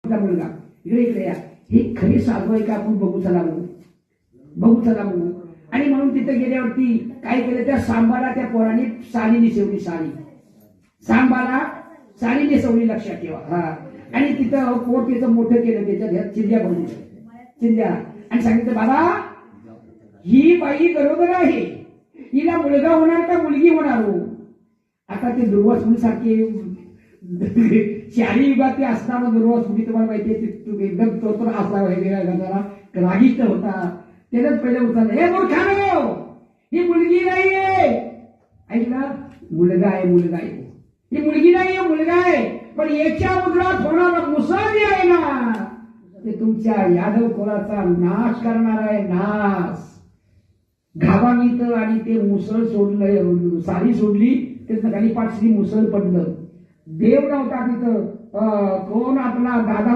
मुलगा इकडे इकडे या, ही खरी साधू आहे का आपण बघू चला म्हणून. आणि म्हणून तिथे गेल्यावरती काय केलं, त्या सांबाला त्या पोराने साडी नेसवली. सांबाला साडी नेसवली, लक्षात ठेवा. हा, आणि तिथं पोट त्याचं मोठं केलं, त्याच्या चिंध्या बनवून चिंध्या, आणि सांगितलं बाबा ही बाई गरोदर आहे, हिला मुलगा होणार का मुलगी होणार हो. आता ते दुर्वास सारखे शहरी विभाग असताना दुर्वास मुली तुम्हाला माहितीये एकदम तो असला जरा रागिष्ट होता. त्यानंच पहिले उचललं, हे मूर्खानो ही मुलगी नाहीये. ऐकलं, मुलगा आहे ही मुलगी नाहीये, मुलगा आहे. पण याच्या उदरात होणारा मुसळी आहे ना, ते तुमच्या यादव कुलाचा नाश करणार आहे, नाश. घावानीत आणि ते मुसळ सोडलं, साडी सोडली, त्याचं खाली पाठशी मुसळ पडलं. देव नव्हता तिथं, कोण आपला दादा